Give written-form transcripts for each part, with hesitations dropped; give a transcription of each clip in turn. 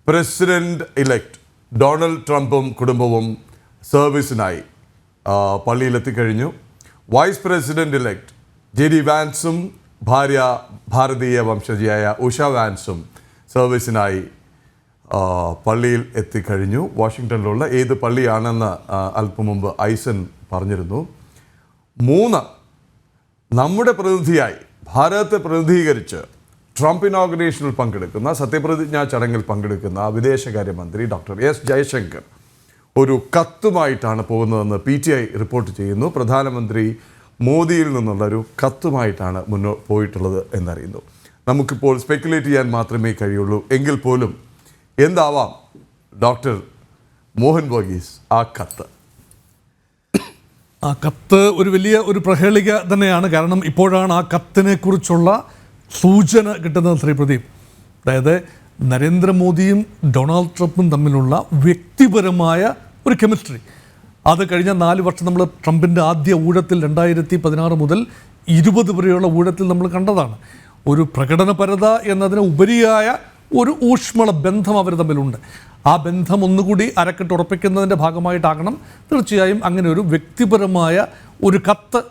President elect Donald ട്രംപും കുടുംബവും സർവീസിനായി പള്ളിയിലെത്തിക്കഴിഞ്ഞു. Vice president elect JD വാൻസും ഭാര്യ ഭാരതീയ വംശജയായ ഉഷ വാൻസും സർവീസിനായി പള്ളിയിൽ എത്തിക്കഴിഞ്ഞു. വാഷിങ്ടണിലുള്ള ഏത് പള്ളിയാണെന്ന് അല്പം മുമ്പ് ഐസൻ പറഞ്ഞിരുന്നു. 3 നമ്മുടെ പ്രതിനിധിയായി ഭാരതത്തെ പ്രതിനിധീകരിച്ച് ട്രംപ് ഇനോഗ്രേഷനിൽ പങ്കെടുക്കുന്ന സത്യപ്രതിജ്ഞാ ചടങ്ങിൽ പങ്കെടുക്കുന്ന വിദേശകാര്യമന്ത്രി ഡോക്ടർ S. ജയശങ്കർ ഒരു കത്തുമായിട്ടാണ് പോകുന്നതെന്ന് PTI റിപ്പോർട്ട് ചെയ്യുന്നു. പ്രധാനമന്ത്രി മോദിയിൽ നിന്നുള്ളൊരു കത്തുമായിട്ടാണ് പോയിട്ടുള്ളത് എന്നറിയുന്നു. നമുക്കിപ്പോൾ സ്പെക്കുലേറ്റ് ചെയ്യാൻ മാത്രമേ കഴിയുള്ളൂ. എങ്കിൽ പോലും എന്താവാം ഡോക്ടർ മോഹൻ വർഗീസ് ആ കത്ത്? ആ കത്ത് ഒരു പ്രഹേളിക തന്നെയാണ്. കാരണം ഇപ്പോഴാണ് ആ കത്തിനെ കുറിച്ചുള്ള സൂചന കിട്ടുന്നത്. ശ്രീ പ്രദീപ്, അതായത് നരേന്ദ്രമോദിയും ഡൊണാൾഡ് ട്രംപും തമ്മിലുള്ള വ്യക്തിപരമായ ഒരു കെമിസ്ട്രി അത് കഴിഞ്ഞ 4 വർഷം നമ്മൾ ട്രംപിൻ്റെ ആദ്യ ഊഴത്തിൽ 2016 മുതൽ 20 വരെയുള്ള ഊഴത്തിൽ നമ്മൾ കണ്ടതാണ്. ഒരു പ്രകടനപരത എന്നതിന് ഉപരിയായ ഒരു ഊഷ്മള ബന്ധം അവർ തമ്മിലുണ്ട്. ആ ബന്ധം ഒന്നുകൂടി അരക്കെട്ടുറപ്പിക്കുന്നതിൻ്റെ ഭാഗമായിട്ടാകണം തീർച്ചയായും അങ്ങനെ ഒരു വ്യക്തിപരമായ ഒരു കത്ത്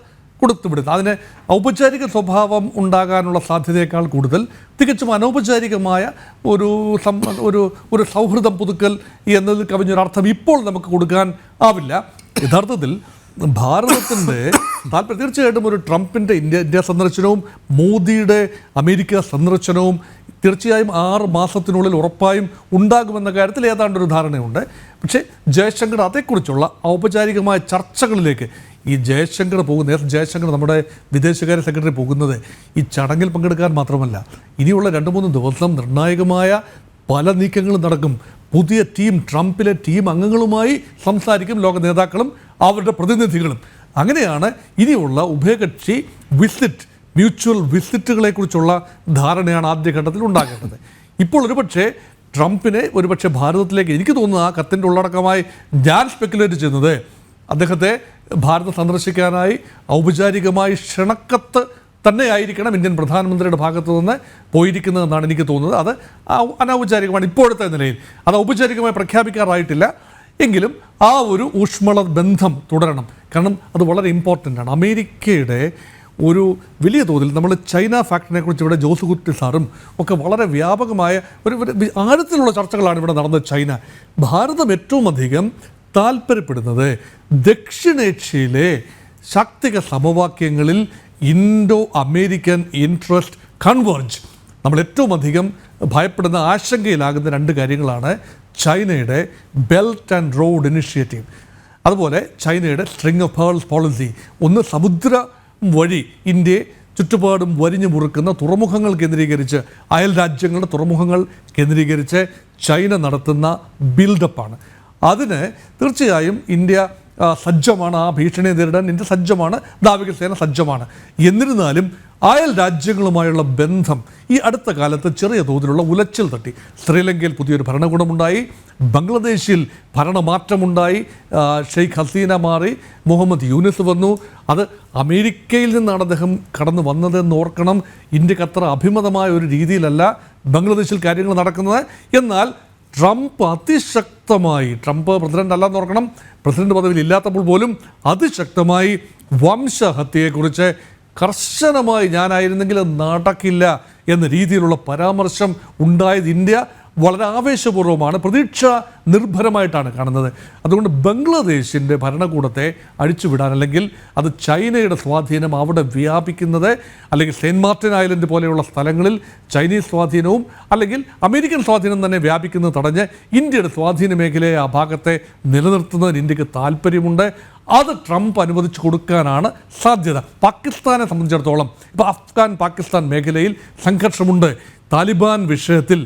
കൊടുത്തുവിടുന്നത്. അതിന് ഔപചാരിക സ്വഭാവം ഉണ്ടാകാനുള്ള സാധ്യതയേക്കാൾ കൂടുതൽ തികച്ചും അനൗപചാരികമായ ഒരു സൗഹൃദം പുതുക്കൽ എന്നതിൽ കവിഞ്ഞൊരർത്ഥം ഇപ്പോൾ നമുക്ക് കൊടുക്കാൻ ആവില്ല. യഥാർത്ഥത്തിൽ ഭാരതത്തിൻ്റെ താല്പര്യം തീർച്ചയായിട്ടും ഒരു ട്രംപിൻ്റെ ഇന്ത്യ സന്ദർശനവും മോദിയുടെ അമേരിക്ക സന്ദർശനവും തീർച്ചയായും 6 മാസത്തിനുള്ളിൽ ഉറപ്പായും ഉണ്ടാകുമെന്ന കാര്യത്തിൽ ഏതാണ്ടൊരു ധാരണയുണ്ട്. പക്ഷേ ജയശങ്കർ അതേക്കുറിച്ചുള്ള ഔപചാരികമായ ചർച്ചകളിലേക്ക് ഈ ജയശങ്കർ പോകുന്ന ജയശങ്കർ നമ്മുടെ വിദേശകാര്യ സെക്രട്ടറി പോകുന്നത് ഈ ചടങ്ങിൽ പങ്കെടുക്കാൻ മാത്രമല്ല, ഇനിയുള്ള 2-3 ദിവസം നിർണായകമായ പല നീക്കങ്ങളും നടക്കും. പുതിയ ടീം, ട്രംപിലെ ടീം അംഗങ്ങളുമായി സംസാരിക്കും ലോക നേതാക്കളും അവരുടെ പ്രതിനിധികളും. അങ്ങനെയാണ് ഇനിയുള്ള ഉഭയകക്ഷി വിസിറ്റ്, മ്യൂച്വൽ വിസിറ്റുകളെക്കുറിച്ചുള്ള ധാരണയാണ് ആദ്യഘട്ടത്തിൽ ഉണ്ടാകേണ്ടത്. ഇപ്പോൾ ട്രംപിനെ ഭാരതത്തിലേക്ക് എനിക്ക് തോന്നുന്നു ആ കത്തിൻ്റെ ഉള്ളടക്കമായി ഞാൻ സ്പെക്കുലേറ്റ് ചെയ്യുന്നത് അദ്ദേഹത്തെ ഭാരതം സന്ദർശിക്കാനായി ഔപചാരികമായി ക്ഷണക്കത്ത് തന്നെയായിരിക്കണം ഇന്ത്യൻ പ്രധാനമന്ത്രിയുടെ ഭാഗത്തു നിന്ന് പോയിരിക്കുന്നതെന്നാണ് എനിക്ക് തോന്നുന്നത്. അത് അനൗപചാരികമാണ് ഇപ്പോഴത്തെ നിലയിൽ. അത് ഔപചാരികമായി പ്രഖ്യാപിക്കാറായിട്ടില്ല. എങ്കിലും ആ ഒരു ഊഷ്മള ബന്ധം തുടരണം. കാരണം അത് വളരെ ഇമ്പോർട്ടൻ്റ് ആണ്. അമേരിക്കയുടെ ഒരു വലിയ തോതിൽ നമ്മൾ ചൈന ഫാക്ടറിനെ കുറിച്ച് ഇവിടെ ജോസ് കുട്ടി സാറും ഒക്കെ വളരെ വ്യാപകമായ ഒരു ആഴത്തിലുള്ള ചർച്ചകളാണ് ഇവിടെ നടന്നത്. ഭാരതം ഏറ്റവും അധികം താല്പര്യപ്പെടുന്നത് ദക്ഷിണേഷ്യയിലെ ശാക്തിക സമവാക്യങ്ങളിൽ ഇൻഡോ അമേരിക്കൻ ഇൻട്രസ്റ്റ് കൺവേർജ്. നമ്മൾ ഏറ്റവും അധികം ഭയപ്പെടുന്ന ആശങ്കയിലാകുന്ന 2 കാര്യങ്ങളാണ് ചൈനയുടെ ബെൽറ്റ് ആൻഡ് റോഡ് ഇനിഷ്യേറ്റീവ്, അതുപോലെ ചൈനയുടെ സ്ട്രിങ് ഓഫ് പേൾസ് പോളിസി. ഒന്ന് സമുദ്ര വഴി ഇന്ത്യയെ ചുറ്റുപാടും വരിഞ്ഞു മുറുക്കുന്ന തുറമുഖങ്ങൾ കേന്ദ്രീകരിച്ച്, അയൽ രാജ്യങ്ങളുടെ തുറമുഖങ്ങൾ കേന്ദ്രീകരിച്ച് ചൈന നടത്തുന്ന ബിൽഡപ്പാണ്. അതിന് തീർച്ചയായും ഇന്ത്യ സജ്ജമാണ്. ആ ഭീഷണിയെ നേരിടാൻ ഇന്ത്യ സജ്ജമാണ്, നാവികസേന സജ്ജമാണ്. എന്നിരുന്നാലും അയൽ രാജ്യങ്ങളുമായുള്ള ബന്ധം ഈ അടുത്ത കാലത്ത് ചെറിയ തോതിലുള്ള ഉലച്ചിൽ തട്ടി. ശ്രീലങ്കയിൽ പുതിയൊരു ഭരണകൂടമുണ്ടായി, ബംഗ്ലാദേശിൽ ഭരണമാറ്റമുണ്ടായി, ഷെയ്ഖ് ഹസീന മാറി, മുഹമ്മദ് യൂനിസ് വന്നു. അത് അമേരിക്കയിൽ നിന്നാണ് അദ്ദേഹം കടന്നു വന്നതെന്ന് ഓർക്കണം. ഇന്ത്യക്ക് അത്ര അഭിമതമായ ഒരു രീതിയിലല്ല ബംഗ്ലാദേശിൽ കാര്യങ്ങൾ നടക്കുന്നത്. എന്നാൽ ട്രംപ് അതിശക്തമായി, ട്രംപ് പ്രസിഡന്റ് അല്ലാന്ന് ഓർക്കണം, പ്രസിഡന്റ് പദവിയിൽ ഇല്ലാത്തപ്പോൾ പോലും അതിശക്തമായി വംശഹത്യയെക്കുറിച്ച് കർശനമായി ഞാനായിരുന്നെങ്കിൽ നടക്കില്ല എന്ന രീതിയിലുള്ള പരാമർശം ഉണ്ടായത് ഇന്ത്യ വളരെ ആവേശപൂർവ്വമാണ്, പ്രതീക്ഷ നിർഭരമായിട്ടാണ് കാണുന്നത്. അതുകൊണ്ട് ബംഗ്ലാദേശിൻ്റെ ഭരണകൂടത്തെ അഴിച്ചുവിടാൻ, അല്ലെങ്കിൽ അത് ചൈനയുടെ സ്വാധീനം അവിടെ വ്യാപിക്കുന്നത്, അല്ലെങ്കിൽ സെയിൻറ്റ് മാർട്ടിൻ ഐലൻഡ് പോലെയുള്ള സ്ഥലങ്ങളിൽ ചൈനീസ് സ്വാധീനവും അല്ലെങ്കിൽ അമേരിക്കൻ സ്വാധീനം തന്നെ വ്യാപിക്കുന്നത് തടഞ്ഞ് ഇന്ത്യയുടെ സ്വാധീന മേഖലയെ ആ ഭാഗത്തെ നിലനിർത്തുന്നതിന് ഇന്ത്യക്ക് താല്പര്യമുണ്ട്. അത് ട്രംപ് അനുവദിച്ചു കൊടുക്കാനാണ് സാധ്യത. പാകിസ്ഥാനെ സംബന്ധിച്ചിടത്തോളം ഇപ്പോൾ അഫ്ഗാൻ പാകിസ്ഥാൻ മേഖലയിൽ സംഘർഷമുണ്ട്. താലിബാൻ വിഷയത്തിൽ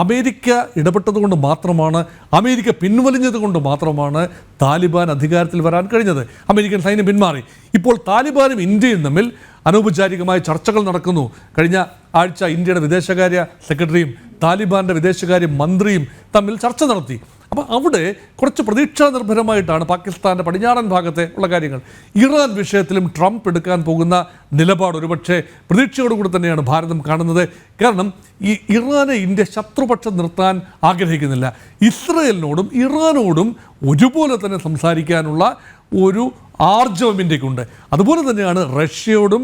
അമേരിക്ക ഇടപെട്ടതുകൊണ്ട് മാത്രമാണ്, അമേരിക്ക പിൻവലിഞ്ഞത് കൊണ്ട് മാത്രമാണ് താലിബാൻ അധികാരത്തിൽ വരാൻ കഴിഞ്ഞത്. അമേരിക്കൻ സൈന്യം പിന്മാറി. ഇപ്പോൾ താലിബാനും ഇന്ത്യയും തമ്മിൽ അനൗപചാരികമായ ചർച്ചകൾ നടക്കുന്നു. കഴിഞ്ഞ ആഴ്ച ഇന്ത്യയുടെ വിദേശകാര്യ സെക്രട്ടറിയും താലിബാൻ്റെ വിദേശകാര്യ മന്ത്രിയും തമ്മിൽ ചർച്ച നടത്തി. അപ്പോൾ അവിടെ കുറച്ച് പ്രതീക്ഷാ നിർഭരമായിട്ടാണ് പാകിസ്ഥാൻ്റെ പടിഞ്ഞാറൻ ഭാഗത്തെ ഉള്ള കാര്യങ്ങൾ. ഇറാൻ വിഷയത്തിലും ട്രംപ് എടുക്കാൻ പോകുന്ന നിലപാട് ഒരുപക്ഷെ പ്രതീക്ഷയോടുകൂടി തന്നെയാണ് ഭാരതം കാണുന്നത്. കാരണം ഈ ഇറാനെ ഇന്ത്യ ശത്രുപക്ഷം നിർത്താൻ ആഗ്രഹിക്കുന്നില്ല. ഇസ്രയേലിനോടും ഇറാനോടും ഒരുപോലെ തന്നെ സംസാരിക്കാനുള്ള ഒരു ആർജവം ഇന്ത്യക്കുണ്ട്. അതുപോലെ തന്നെയാണ് റഷ്യയോടും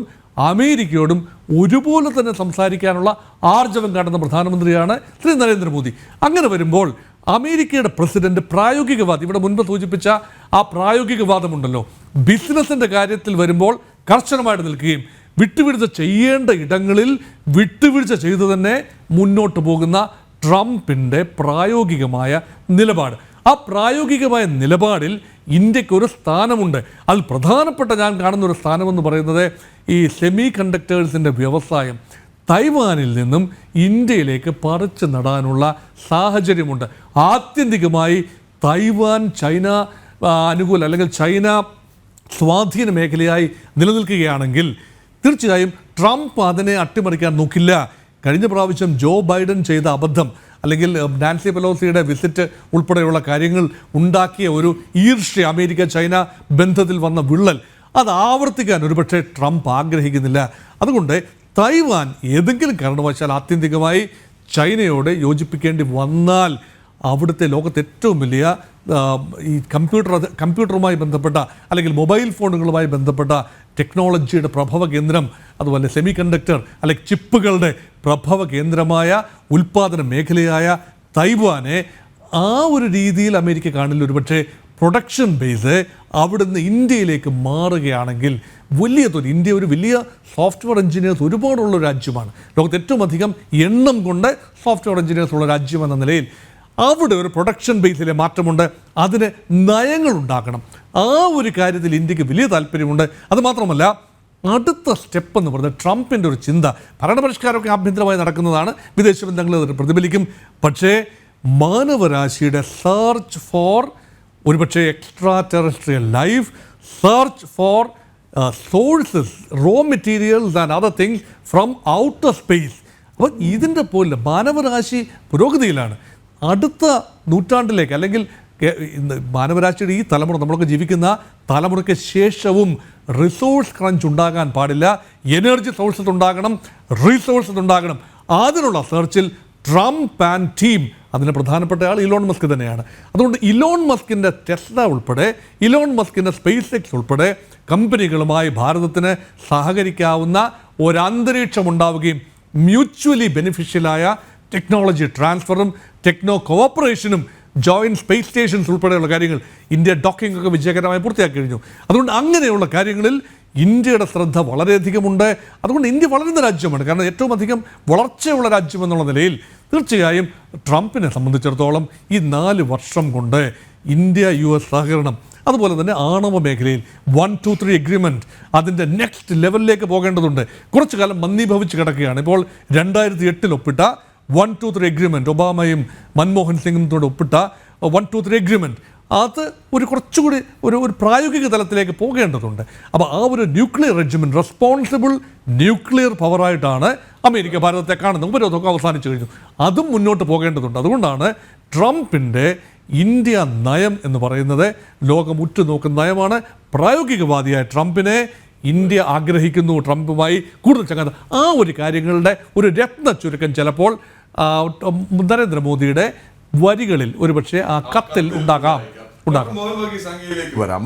അമേരിക്കയോടും ഒരുപോലെ തന്നെ സംസാരിക്കാനുള്ള ആർജവം കാട്ടുന്ന പ്രധാനമന്ത്രിയാണ് ശ്രീ നരേന്ദ്രമോദി. അങ്ങനെ വരുമ്പോൾ അമേരിക്കയുടെ പ്രസിഡന്റ് പ്രായോഗികവാദം, ഇവിടെ മുൻപ് സൂചിപ്പിച്ച ആ പ്രായോഗികവാദമുണ്ടല്ലോ, ബിസിനസിൻ്റെ കാര്യത്തിൽ വരുമ്പോൾ കർശനമായിട്ട് നിൽക്കുകയും വിട്ടുവീഴ്ച ചെയ്യേണ്ട ഇടങ്ങളിൽ വിട്ടുവീഴ്ച ചെയ്തു തന്നെ മുന്നോട്ട് പോകുന്ന ട്രംപിൻ്റെ പ്രായോഗികമായ നിലപാട്. ആ പ്രായോഗികമായ നിലപാടിൽ ഇന്ത്യക്കൊരു സ്ഥാനമുണ്ട്. അതിൽ പ്രധാനപ്പെട്ട ഞാൻ കാണുന്ന ഒരു സ്ഥാനമെന്ന് പറയുന്നത് ഈ സെമി കണ്ടക്ടേഴ്സിൻ്റെ വ്യവസായം തൈവാനിൽ നിന്നും ഇന്ത്യയിലേക്ക് പറിച്ചു നടാനുള്ള സാഹചര്യമുണ്ട്. ആത്യന്തികമായി തൈവാൻ ചൈന അനുകൂല അല്ലെങ്കിൽ ചൈന സ്വാധീന മേഖലയായി നിലനിൽക്കുകയാണെങ്കിൽ തീർച്ചയായും ട്രംപ് അതിനെ അട്ടിമറിക്കാൻ നോക്കില്ല. കഴിഞ്ഞ പ്രാവശ്യം ജോ ബൈഡൻ ചെയ്ത അബദ്ധം അല്ലെങ്കിൽ നാൻസി പെലോസിയുടെ വിസിറ്റ് ഉൾപ്പെടെയുള്ള കാര്യങ്ങൾ ഉണ്ടാക്കിയ ഒരു ഈർഷ്യ, അമേരിക്ക ചൈന ബന്ധത്തിൽ വന്ന വിള്ളൽ, അത് ആവർത്തിക്കാൻ ഒരുപക്ഷെ ട്രംപ് ആഗ്രഹിക്കുന്നില്ല. അതുകൊണ്ട് തൈവാൻ ഏതെങ്കിലും കാരണവശാൽ ആത്യന്തികമായി ചൈനയോട് യോജിപ്പിക്കേണ്ടി വന്നാൽ അവിടുത്തെ ലോകത്തെ ഏറ്റവും വലിയ ഈ കമ്പ്യൂട്ടറുമായി ബന്ധപ്പെട്ട അല്ലെങ്കിൽ മൊബൈൽ ഫോണുകളുമായി ബന്ധപ്പെട്ട ടെക്നോളജിയുടെ പ്രഭവ കേന്ദ്രം, അതുപോലെ സെമി കണ്ടക്ടർ അല്ലെങ്കിൽ ചിപ്പുകളുടെ പ്രഭവ കേന്ദ്രമായ ഉൽപ്പാദന മേഖലയായ തൈവാനെ ആ ഒരു രീതിയിൽ അമേരിക്ക കാണില്ല. ഒരുപക്ഷെ പ്രൊഡക്ഷൻ ബേസ് അവിടുന്ന് ഇന്ത്യയിലേക്ക് മാറുകയാണെങ്കിൽ വലിയ തോതിൽ ഇന്ത്യ ഒരു വലിയ സോഫ്റ്റ്വെയർ എഞ്ചിനീയേഴ്സ് ഒരുപാടുള്ള രാജ്യമാണ്. ലോകത്ത് ഏറ്റവും അധികം എണ്ണം കൊണ്ട് സോഫ്റ്റ്വെയർ എഞ്ചിനീയേഴ്സ് ഉള്ള രാജ്യമെന്ന നിലയിൽ അവിടെ ഒരു പ്രൊഡക്ഷൻ ബേസിലെ മാറ്റമുണ്ട്. അതിന് നയങ്ങൾ ഉണ്ടാക്കണം. ആ ഒരു കാര്യത്തിൽ ഇന്ത്യക്ക് വലിയ താല്പര്യമുണ്ട്. അതുമാത്രമല്ല അടുത്ത സ്റ്റെപ്പ് എന്ന് പറയുന്നത് ട്രംപിൻ്റെ ഒരു ചിന്ത, ഭരണപരിഷ്കാരമൊക്കെ ആഭ്യന്തരമായി നടക്കുന്നതാണ്, വിദേശ ബന്ധങ്ങൾ അത് പ്രതിഫലിക്കും. പക്ഷേ മാനവരാശിയുടെ സെർച്ച് ഫോർ ഒരുപക്ഷെ extra terrestrial life, search for sources, raw materials and other things from outer space. അപ്പോൾ ഇതിൻ്റെ പോലെ മാനവരാശി പുരോഗതിയിലാണ്. അടുത്ത നൂറ്റാണ്ടിലേക്ക് അല്ലെങ്കിൽ മാനവരാശിയുടെ ഈ തലമുറ, നമ്മളൊക്കെ ജീവിക്കുന്ന തലമുറയ്ക്ക് ശേഷവും റിസോഴ്സ് ക്രഞ്ച് ഉണ്ടാകാൻ പാടില്ല. എനർജി സോഴ്സസ് ഉണ്ടാകണം, റിസോഴ്സസ് ഉണ്ടാകണം. അതിനുള്ള സെർച്ചിൽ ട്രംപ് ആൻഡ് ടീം, അതിന് പ്രധാനപ്പെട്ട ആൾ ഇലോൺ മസ്ക് തന്നെയാണ്. അതുകൊണ്ട് ഇലോൺ മസ്കിൻ്റെ ടെസ്ല ഉൾപ്പെടെ, ഇലോൺ മസ്കിൻ്റെ സ്പേസ് എക്സ് ഉൾപ്പെടെ കമ്പനികളുമായി ഭാരതത്തിന് സഹകരിക്കാവുന്ന ഒരന്തരീക്ഷം ഉണ്ടാവുകയും മ്യൂച്വലി ബെനിഫിഷ്യലായ ടെക്നോളജി ട്രാൻസ്ഫറും ടെക്നോ കോഓപ്പറേഷനും ജോയിൻറ്റ് സ്പേസ് സ്റ്റേഷൻസ് ഉൾപ്പെടെയുള്ള കാര്യങ്ങൾ ഇന്ത്യ ഡോക്കിംഗ് ഒക്കെ വിജയകരമായി പൂർത്തിയാക്കി കഴിഞ്ഞു. അതുകൊണ്ട് അങ്ങനെയുള്ള കാര്യങ്ങളിൽ ഇന്ത്യയുടെ ശ്രദ്ധ വളരെയധികമുണ്ട്. അതുകൊണ്ട് ഇന്ത്യ വളരുന്ന രാജ്യമാണ്. കാരണം ഏറ്റവും അധികം വളർച്ചയുള്ള രാജ്യം എന്നുള്ള നിലയിൽ തീർച്ചയായും ട്രംപിനെ സംബന്ധിച്ചിടത്തോളം ഈ 4 വർഷം കൊണ്ട് ഇന്ത്യ US സഹകരണം, അതുപോലെ തന്നെ ആണവ മേഖലയിൽ 1-2-3 എഗ്രിമെൻറ്റ് അതിൻ്റെ നെക്സ്റ്റ് ലെവലിലേക്ക് പോകേണ്ടതുണ്ട്. കുറച്ചു കാലം മന്ദീഭവിച്ച് കിടക്കുകയാണ്. ഇപ്പോൾ 2008 ഒപ്പിട്ട 1-2-3 എഗ്രിമെൻറ്റ്, ഒബാമയും മൻമോഹൻ സിംഗും കൂടെ ഒപ്പിട്ട 1-2-3 എഗ്രിമെൻറ്റ്, അത് കുറച്ചുകൂടി ഒരു പ്രായോഗിക തലത്തിലേക്ക് പോകേണ്ടതുണ്ട്. അപ്പോൾ ആ ഒരു ന്യൂക്ലിയർ റെജിമെൻറ്റ്, റെസ്പോൺസിബിൾ ന്യൂക്ലിയർ പവറായിട്ടാണ് അമേരിക്ക ഭാരതത്തെ കാണുന്നത്. ഉപരോധമൊക്കെ അവസാനിച്ചു കഴിഞ്ഞു. അതും മുന്നോട്ട് പോകേണ്ടതുണ്ട്. അതുകൊണ്ടാണ് ട്രംപിൻ്റെ ഇന്ത്യ നയം എന്ന് പറയുന്നത് ലോകം ഉറ്റുനോക്കുന്ന നയമാണ്. പ്രായോഗികവാദിയായ ട്രംപിനെ ഇന്ത്യ ആഗ്രഹിക്കുന്നു, ട്രംപുമായി കൂടുതൽ ചങ്ങാത്ത ആ ഒരു കാര്യങ്ങളുടെ ഒരു രത്ന ചുരുക്കം ചിലപ്പോൾ നരേന്ദ്രമോദിയുടെ വരികളിൽ ഒരുപക്ഷെ ആ കത്തിൽ ഉണ്ടാകാം. വരാം.